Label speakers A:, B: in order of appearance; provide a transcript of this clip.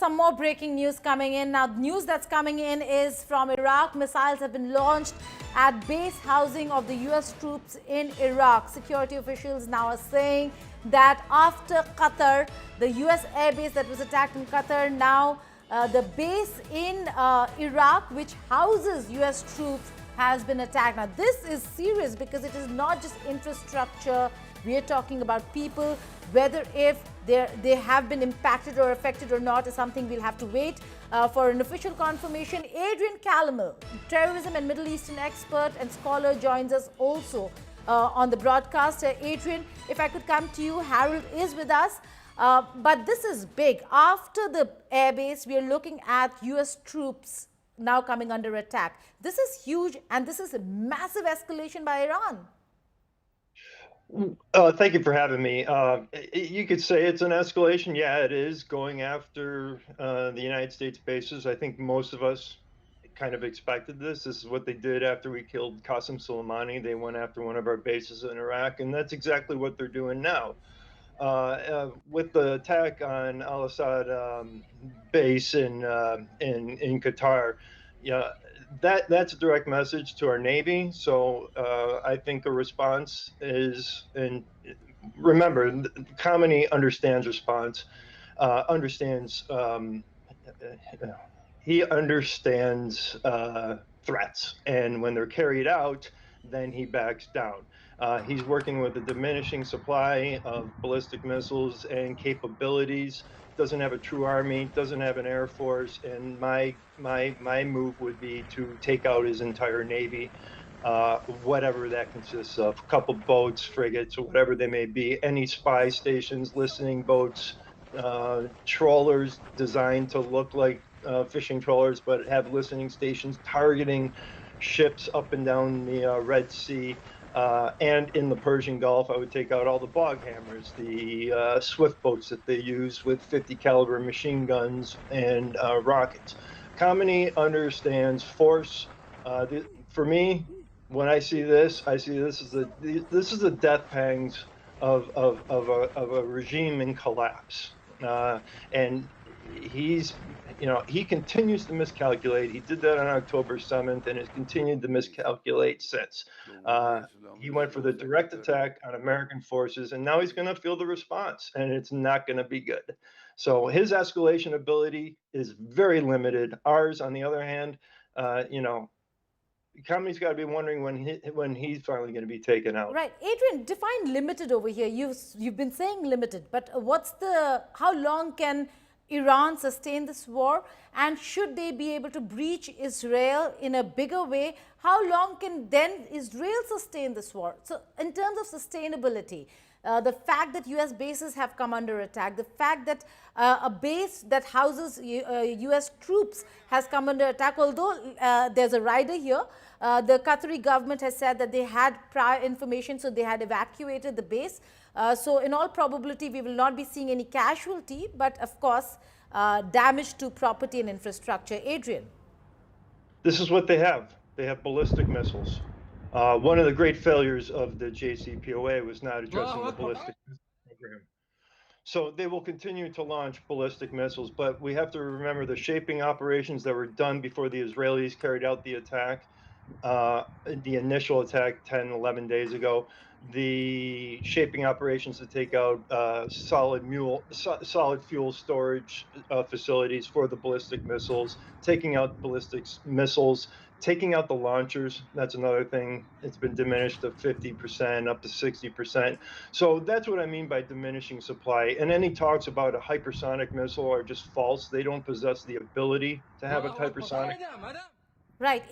A: some more breaking news coming in. Now, news that's coming in is from Iraq. Missiles have been launched at base housing of the U.S. troops in Iraq. Security officials now are saying that after Qatar, the U.S. Air Base that was attacked in Qatar, now the base in Iraq, which houses U.S. troops, has been attacked. Now, this is serious because it is not just infrastructure. We are talking about people. Whether if they have been impacted or affected or not is something we'll have to wait for an official confirmation. Adrian Calamel, terrorism and Middle Eastern expert and scholar, joins us also on the broadcast. Adrian, if I could come to you, Harold is with us. But this is big. After the airbase, we are looking at U.S. troops now coming under attack. This is huge, and this is a massive escalation by Iran.
B: Thank you for having me. You could say it's an escalation. Yeah, it is going after the United States bases. I think most of us kind of expected this. This is what they did after we killed Qasem Soleimani. They went after one of our bases in Iraq, and that's exactly what they're doing now. With the attack on Al Asad base in Qatar, yeah, that's a direct message to our Navy. So I think a response is, and remember, the Khamenei understands response, he understands threats, and when they're carried out, then he backs down. He's working with a diminishing supply of ballistic missiles and capabilities. Doesn't have a true army, doesn't have an air force, and my move would be to take out his entire navy, whatever that consists of, a couple boats, frigates, or whatever they may be, any spy stations, listening boats, trawlers designed to look like fishing trawlers but have listening stations targeting ships up and down the Red Sea. And in the Persian Gulf, I would take out all the bog hammers, the swift boats that they use with 50 caliber machine guns and rockets. Khamenei understands force. For me, when I see this as the death pangs of a regime in collapse, and he continues to miscalculate. He did that on October 7th and has continued to miscalculate since. He went for the direct attack on American forces, and now he's going to feel the response, and it's not going to be good. So his escalation ability is very limited. Ours, on the other hand, Khamenei's got to be wondering when he's finally going to be taken out.
A: Right. Adrian, define limited over here. You've been saying limited, but how long can Iran sustain this war, and should they be able to breach Israel in a bigger way, how long can then Israel sustain this war? So in terms of sustainability, the fact that U.S. bases have come under attack, the fact that a base that houses U.S. troops has come under attack, although there's a rider here, the Qatari government has said that they had prior information, so they had evacuated the base. So in all probability, we will not be seeing any casualty, but of course, damage to property and infrastructure. Adrian.
B: This is what they have. They have ballistic missiles. One of the great failures of the JCPOA was not addressing the ballistic missile program. So they will continue to launch ballistic missiles, but we have to remember the shaping operations that were done before the Israelis carried out the attack, the initial attack 10, 11 days ago. The shaping operations to take out solid fuel storage facilities for the ballistic missiles, taking out ballistic missiles, taking out the launchers. That's another thing. It's been diminished to 50%, up to 60%. So that's what I mean by diminishing supply. And any talks about a hypersonic missile are just false. They don't possess the ability to have a hypersonic.
A: Right.